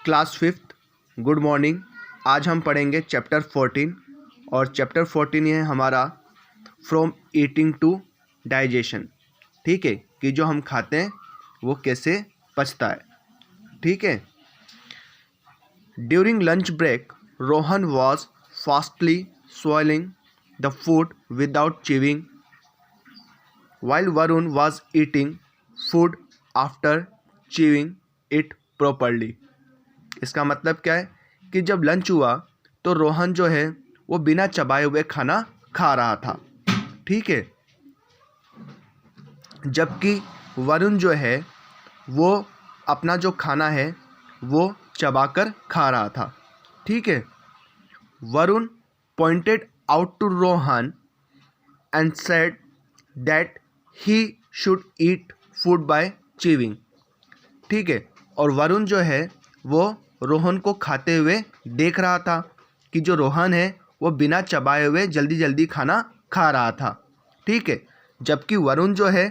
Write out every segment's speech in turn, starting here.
Class fifth, good morning. आज हम पढ़ेंगे चैप्टर 14 और चैप्टर 14 ये है हमारा फ्रॉम ईटिंग टू डाइजेशन। ठीक है, कि जो हम खाते हैं वो कैसे पचता है। ठीक है। During lunch break Rohan was fastly swallowing the food without chewing while Varun was eating food after chewing it properly। इसका मतलब क्या है कि जब लंच हुआ तो रोहन जो है वो बिना चबाए हुए खाना खा रहा था। ठीक है, जबकि वरुण जो है वो अपना जो खाना है वो चबाकर खा रहा था। ठीक है। Varun pointed out to Rohan and said that he should eat food by chewing. ठीक है, और वरुण जो है वो रोहन को खाते हुए देख रहा था कि जो रोहन है वो बिना चबाए हुए जल्दी जल्दी खाना खा रहा था। ठीक है, जबकि वरुण जो है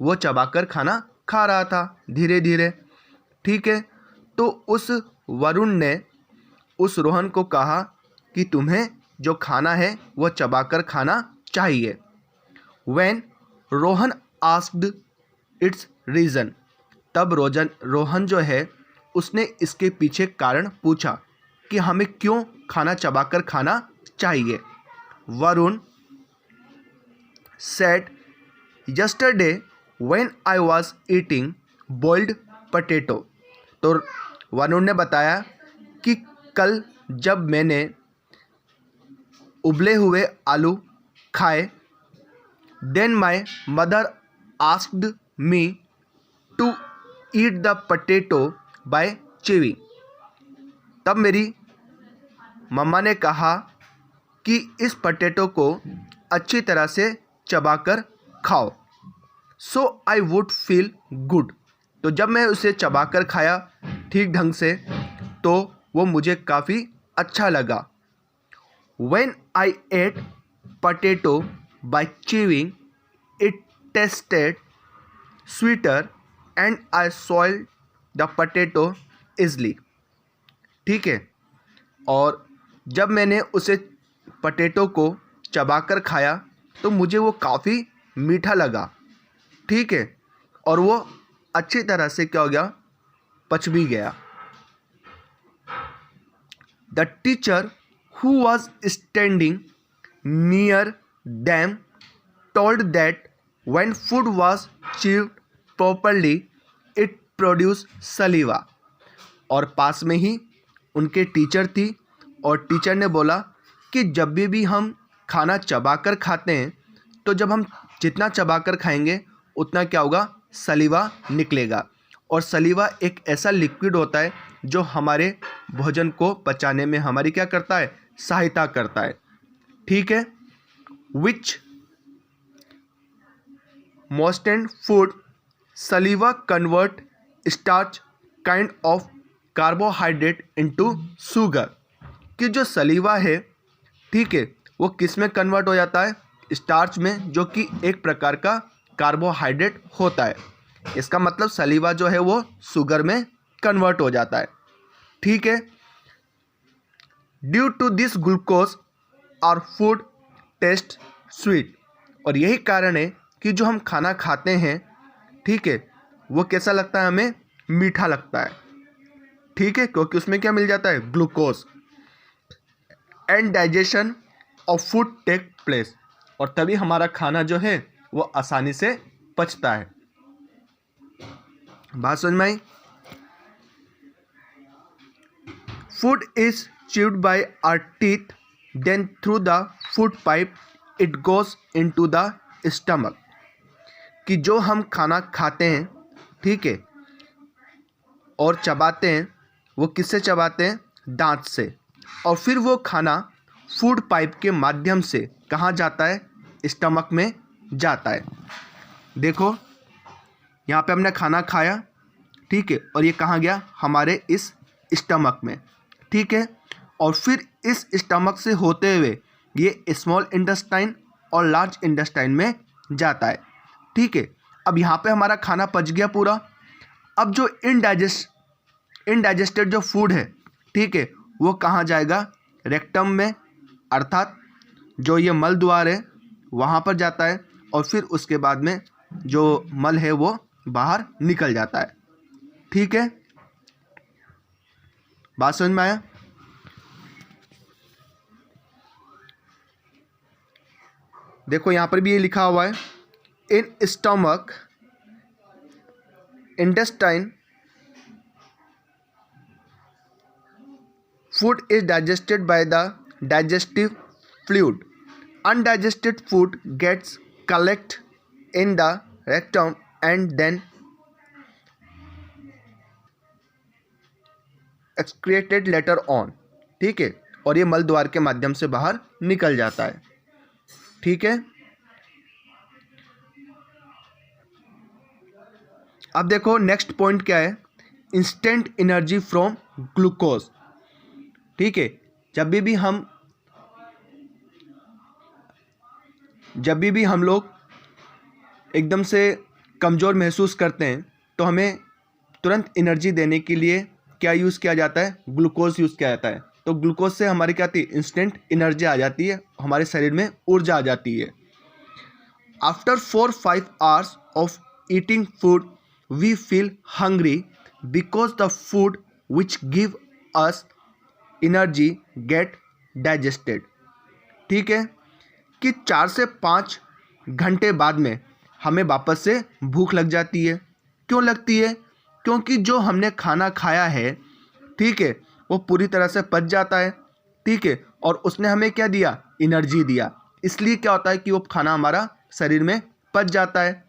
वो चबाकर खाना खा रहा था धीरे धीरे। ठीक है, तो उस वरुण ने उस रोहन को कहा कि तुम्हें जो खाना है वो चबाकर खाना चाहिए। When Rohan asked it's reason, तब रोहन जो है उसने इसके पीछे कारण पूछा कि हमें क्यों खाना चबाकर खाना चाहिए। Varun said yesterday when I was eating boiled potato. तो वरुण ने बताया कि कल जब मैंने उबले हुए आलू खाए, then my mother asked me to eat the potato by chewing. तब मेरी मम्मा ने कहा कि इस पोटैटो को अच्छी तरह से चबाकर खाओ, सो आई वुड फील गुड। तो जब मैं उसे चबाकर खाया ठीक ढंग से तो वो मुझे काफ़ी अच्छा लगा। When I ate potato by chewing, it tasted sweeter and I swallowed the potato easily। ठीक है, और जब मैंने उसे पोटैटो को चबाकर खाया तो मुझे वो काफ़ी मीठा लगा। ठीक है, और वो अच्छी तरह से क्या हो गया, पच भी गया। The teacher who was standing near them told that when food was chewed properly it produced saliva। और पास में ही उनके टीचर थी और टीचर ने बोला कि जब भी हम खाना चबाकर खाते हैं तो जब हम जितना चबाकर खाएंगे उतना क्या होगा, सलीवा निकलेगा। और सलीवा एक ऐसा लिक्विड होता है जो हमारे भोजन को पचाने में हमारी क्या करता है, सहायता करता है। ठीक है, which moistened food saliva convert starch kind of carbohydrate into sugar. कि जो सलीवा है, ठीक है, वो किस में कन्वर्ट हो जाता है, स्टार्च में, जो कि एक प्रकार का कार्बोहाइड्रेट होता है। इसका मतलब सलीवा जो है वो शुगर में कन्वर्ट हो जाता है। ठीक है, ड्यू टू दिस ग्लूकोज और फूड टेस्ट स्वीट। और यही कारण है कि जो हम खाना खाते हैं, ठीक है, वो कैसा लगता है, हमें मीठा लगता है। ठीक है, क्योंकि उसमें क्या मिल जाता है, glucose. And digestion of food take place, और तभी हमारा खाना जो है वो आसानी से पचता है। बात समझ में आई। Food is chewed by our teeth, then through the food pipe it goes into the stomach। कि जो हम खाना खाते हैं, ठीक है, और चबाते हैं, वो किससे चबाते हैं, दांत से। और फिर वो खाना फूड पाइप के माध्यम से कहाँ जाता है, स्टमक में जाता है। देखो यहाँ पे हमने खाना खाया, ठीक है, और ये कहाँ गया, हमारे इस स्टमक में। ठीक है, और फिर इस स्टमक से होते हुए ये स्मॉल इंटेस्टाइन और लार्ज इंटेस्टाइन में जाता है। ठीक है, अब यहाँ पे हमारा खाना पच गया पूरा। अब जो इनडाइजेस्टेड जो फूड है, ठीक है, वो कहाँ जाएगा? रेक्टम में, अर्थात जो ये मल द्वार है वहाँ पर जाता है और फिर उसके बाद में जो मल है वो बाहर निकल जाता है। ठीक है, बात समझ में आया? देखो यहाँ पर भी ये लिखा हुआ है, in stomach intestine food is digested by the digestive fluid. Undigested food gets collected in the rectum and then excreted later on. ठीक है, और ये मल द्वार के माध्यम से बाहर निकल जाता है। ठीक है, अब देखो नेक्स्ट पॉइंट क्या है, इंस्टेंट एनर्जी फ्रॉम ग्लूकोज। ठीक है, जब भी हम लोग एकदम से कमज़ोर महसूस करते हैं तो हमें तुरंत एनर्जी देने के लिए क्या यूज़ किया जाता है? ग्लूकोज यूज़ किया जाता है। तो ग्लूकोज से हमारी क्या आती है? इंस्टेंट एनर्जी आ जाती है, हमारे शरीर में ऊर्जा आ जाती है। After 4-5 hours of eating food we feel hungry because the food which give us energy get digested. ठीक है, कि 4 से 5 घंटे बाद में हमें वापस से भूख लग जाती है। क्यों लगती है? क्योंकि जो हमने खाना खाया है, ठीक है, वो पूरी तरह से पच जाता है। ठीक है, और उसने हमें क्या दिया? एनर्जी दिया। इसलिए क्या होता है कि वो खाना हमारा शरीर में पच जाता है।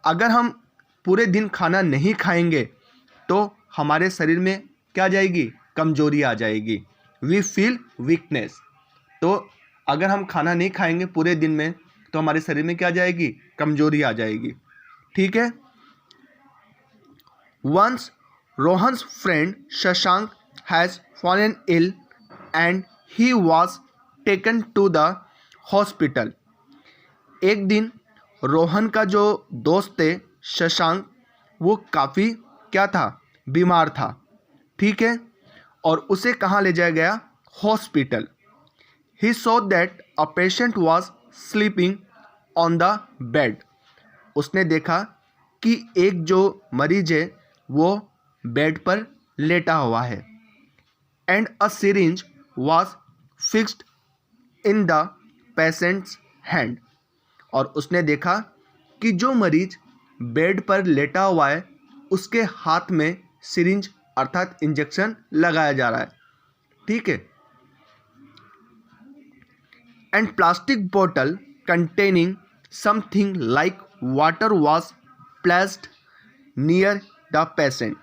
अगर हम पूरे दिन खाना नहीं खाएंगे तो हमारे शरीर में क्या आ जाएगी? कमजोरी आ जाएगी, वी फील वीकनेस। तो अगर हम खाना नहीं खाएंगे पूरे दिन में तो हमारे शरीर में क्या आ जाएगी? कमजोरी आ जाएगी। ठीक है, once Rohan's friend Shashank has fallen ill and he was taken to the hospital. एक दिन रोहन का जो दोस्त थे शशांक, वो काफ़ी क्या था? बीमार था। ठीक है, और उसे कहाँ ले जाया गया? Hospital. He saw that a patient was sleeping on the bed. उसने देखा कि एक जो मरीज है वो बेड पर लेटा हुआ है। And a syringe was fixed in the patients hand. और उसने देखा कि जो मरीज बेड पर लेटा हुआ है उसके हाथ में सिरिंज अर्थात इंजेक्शन लगाया जा रहा है। ठीक है, and plastic bottle containing something like water was placed near the patient.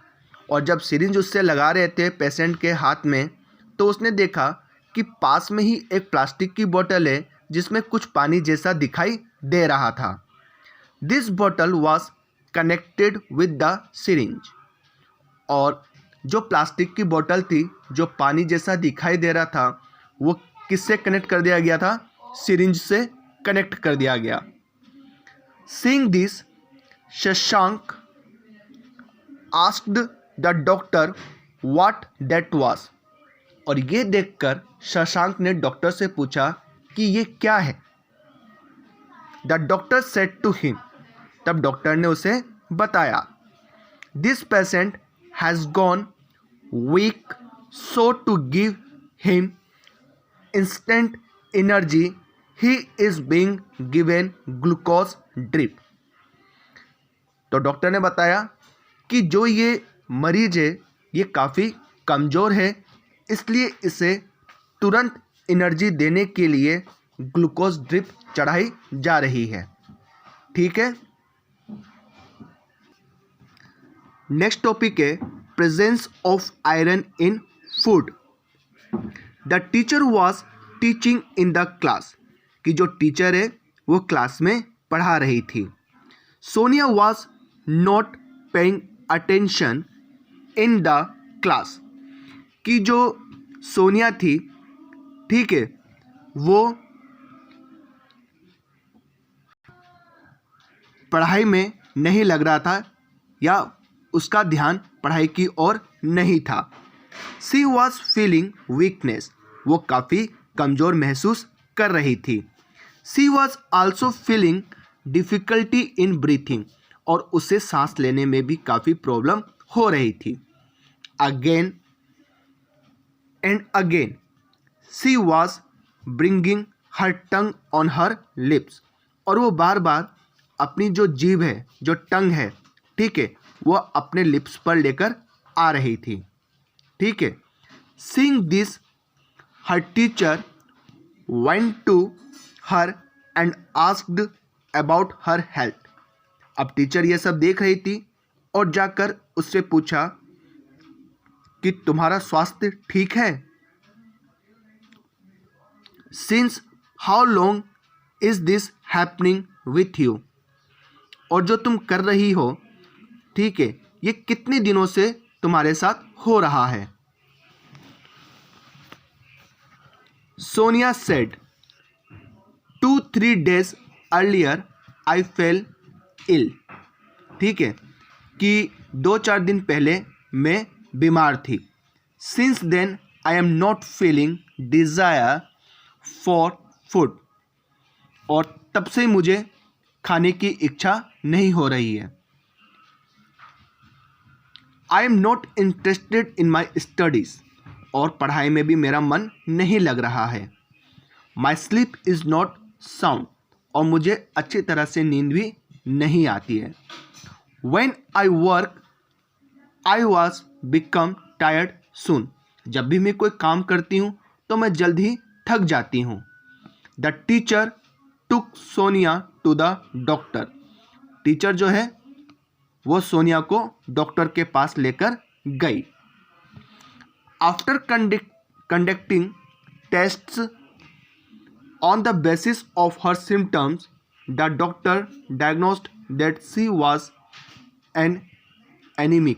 और जब सिरिंज उससे लगा रहे थे पेशेंट के हाथ में तो उसने देखा कि पास में ही एक प्लास्टिक की बोतल है जिसमें कुछ पानी जैसा दिखाई दे रहा था। This bottle was connected with the syringe. और जो प्लास्टिक की बोतल थी, जो पानी जैसा दिखाई दे रहा था, वो किससे कनेक्ट कर दिया गया था? सिरिंज से कनेक्ट कर दिया गया। Seeing this Shashank asked the doctor what that was. और ये देखकर शशांक ने डॉक्टर से पूछा कि ये क्या है। The doctor said to him. तब डॉक्टर ने उसे बताया, this patient has gone weak, so to give him instant energy he is being given glucose drip. तो डॉक्टर ने बताया कि जो ये मरीज है ये काफ़ी कमज़ोर है, इसलिए इसे तुरंत एनर्जी देने के लिए ग्लूकोज ड्रिप चढ़ाई जा रही है। ठीक है, नेक्स्ट टॉपिक है presence of iron in food. The teacher was teaching in the class. कि जो टीचर है वो क्लास में पढ़ा रही थी। Sonia was not paying attention in the class. कि जो सोनिया थी, ठीक है, वो पढ़ाई में नहीं लग रहा था या उसका ध्यान पढ़ाई की ओर नहीं था। शी वॉज फीलिंग वीकनेस, वो काफ़ी कमज़ोर महसूस कर रही थी। She was also feeling difficulty in breathing, और उसे सांस लेने में भी काफ़ी प्रॉब्लम हो रही थी। Again and again she was bringing her tongue on her lips, और वो बार बार अपनी जो जीभ है, जो टंग है, ठीक है, वो अपने लिप्स पर लेकर आ रही थी। ठीक है। Seeing this her teacher went to her and asked about her health. अब टीचर ये सब देख रही थी और जाकर उससे पूछा कि तुम्हारा स्वास्थ्य ठीक है। Since how long is this happening with you, और जो तुम कर रही हो, ठीक है, ये कितने दिनों से तुम्हारे साथ हो रहा है। Sonia said 2-3 days earlier I fell ill. ठीक है, कि 2-4 दिन पहले मैं बीमार थी। Since then I am not feeling desire for food, और तब से मुझे खाने की इच्छा नहीं हो रही है। आई am not interested in my studies, और पढ़ाई में भी मेरा मन नहीं लग रहा है। My sleep is not sound, और मुझे अच्छी तरह से नींद भी नहीं आती है। When I work, I was become tired soon. जब भी मैं कोई काम करती हूँ तो मैं जल्द ही थक जाती हूँ। The teacher took Sonia to the doctor. Teacher जो है वो सोनिया को डॉक्टर के पास लेकर गई। After conducting tests on the basis of her symptoms, the doctor diagnosed that she was an anemic.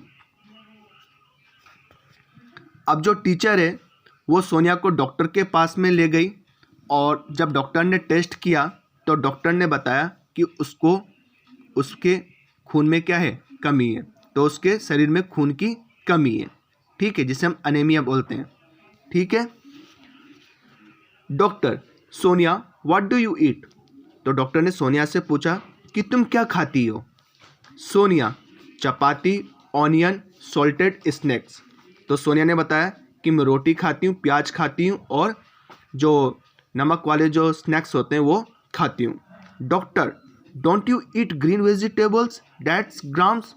अब जो टीचर है वो सोनिया को डॉक्टर के पास में ले गई, और जब डॉक्टर ने टेस्ट किया तो डॉक्टर ने बताया कि उसको उसके खून में क्या है, कमी है। तो उसके शरीर में खून की कमी है, ठीक है, जिसे हम अनेमिया बोलते हैं। ठीक है। Doctor Sonia what do you eat. तो डॉक्टर ने सोनिया से पूछा कि तुम क्या खाती हो। सोनिया चपाती, ऑनियन, सॉल्टेड स्नैक्स। तो सोनिया ने बताया कि मैं रोटी खाती हूँ, प्याज खाती हूँ, और जो नमक वाले जो स्नैक्स होते हैं वो खाती हूँ। Doctor don't you eat green vegetables that's grams.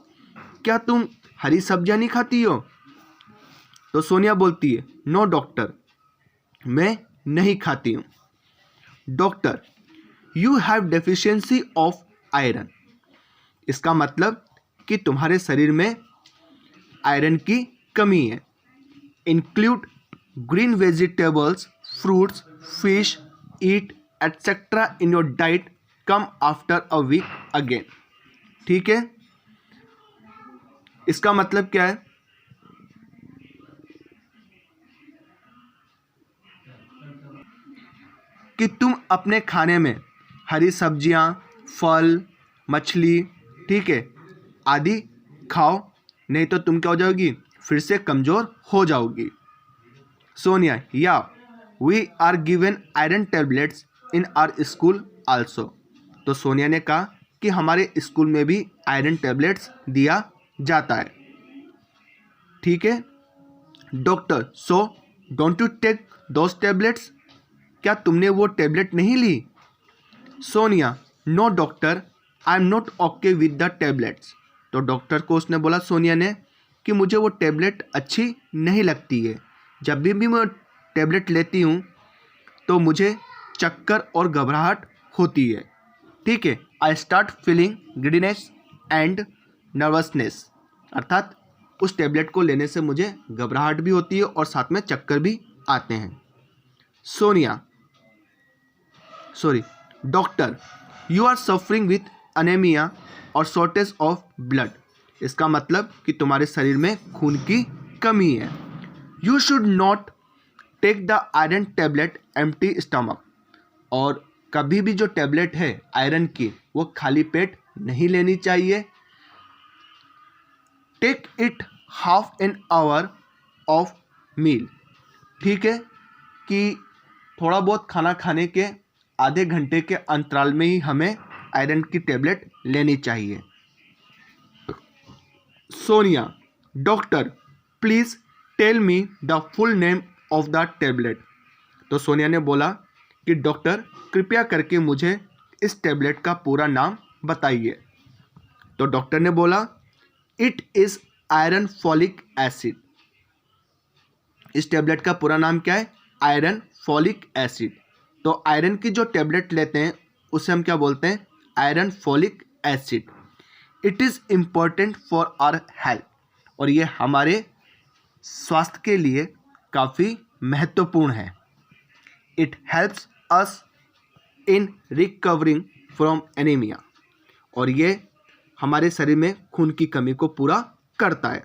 क्या तुम हरी सब्जियाँ नहीं खाती हो। तो सोनिया बोलती है नो डॉक्टर, मैं नहीं खाती हूँ। Doctor you have deficiency of iron. इसका मतलब कि तुम्हारे शरीर में आयरन की कमी है। Include green vegetables, fruits, fish, eat etcetera in your diet, come after a week again. ठीक है। इसका मतलब क्या है कि तुम अपने खाने में हरी सब्जियां, फल, मछली, ठीक है, आदि खाओ, नहीं तो तुम क्या हो जाओगी, फिर से कमज़ोर हो जाओगी। सोनिया या we are given iron tablets in our school also. तो सोनिया ने कहा कि हमारे स्कूल में भी आयरन टैबलेट्स दिया जाता है। ठीक है। Doctor so don't you take those tablets. क्या तुमने वो टैबलेट नहीं ली। Sonia no doctor, I am not okay with the tablets. तो डॉक्टर को उसने बोला, सोनिया ने, कि मुझे वो टैबलेट अच्छी नहीं लगती है। जब भी मैं टैबलेट लेती हूँ तो मुझे चक्कर और घबराहट होती है। ठीक है। I start feeling giddiness and nervousness, अर्थात उस टैबलेट को लेने से मुझे घबराहट भी होती है और साथ में चक्कर भी आते हैं। Sonia doctor you are suffering with anaemia और शॉर्टेज ऑफ ब्लड। इसका मतलब कि तुम्हारे शरीर में खून की कमी है। You should not take the iron tablet empty stomach. और कभी भी जो टैबलेट है आयरन की वो खाली पेट नहीं लेनी चाहिए। Take it half an hour of meal, ठीक है, कि थोड़ा बहुत खाना खाने के आधे घंटे के अंतराल में ही हमें आयरन की टेबलेट लेनी चाहिए। Sonia, doctor please tell me the full name of the tablet. तो सोनिया ने बोला कि डॉक्टर कृपया करके मुझे इस टेबलेट का पूरा नाम बताइए। तो डॉक्टर ने बोला it is iron folic acid. इस टेबलेट का पूरा नाम क्या है? Iron folic acid. तो आयरन की जो टेबलेट लेते हैं उसे हम क्या बोलते हैं? Iron folic acid. It is important for our health, और ये हमारे स्वास्थ्य के लिए काफ़ी महत्वपूर्ण है। It helps us in recovering from anaemia, और ये हमारे शरीर में खून की कमी को पूरा करता है।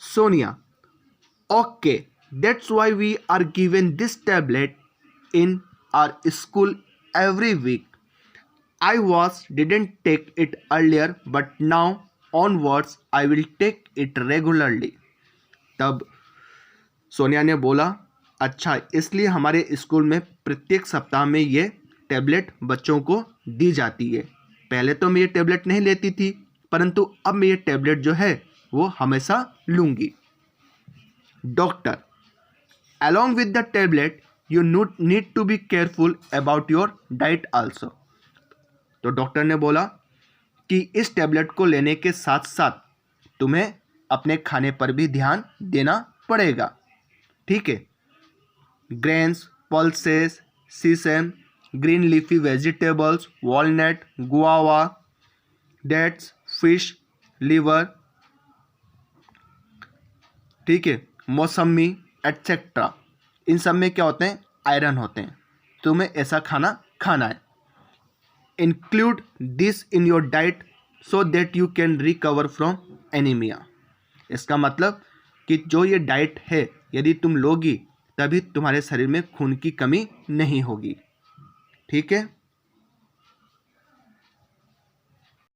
Sonia, okay, that's why we are given this tablet in our school every week. I didn't take it earlier, but now onwards I will take it regularly. तब सोनिया ने बोला अच्छा, इसलिए हमारे स्कूल में प्रत्येक सप्ताह में ये टैबलेट बच्चों को दी जाती है। पहले तो मैं ये टैबलेट नहीं लेती थी, परंतु अब मैं ये टैबलेट जो है वो हमेशा लूँगी। Doctor, along with the tablet you need to be careful about your diet also. तो डॉक्टर ने बोला कि इस टैबलेट को लेने के साथ साथ तुम्हें अपने खाने पर भी ध्यान देना पड़ेगा, ठीक है। Grains, pulses, sesame, green leafy vegetables, walnut, guava, dates, fish, liver, ठीक है, मौसमी एटसेट्रा, इन सब में क्या होते हैं? आयरन होते हैं। तुम्हें ऐसा खाना खाना है। Include this in your diet so that you can recover from anaemia. इसका मतलब कि जो ये डाइट है यदि तुम लोगी तभी तुम्हारे शरीर में खून की कमी नहीं होगी, ठीक है।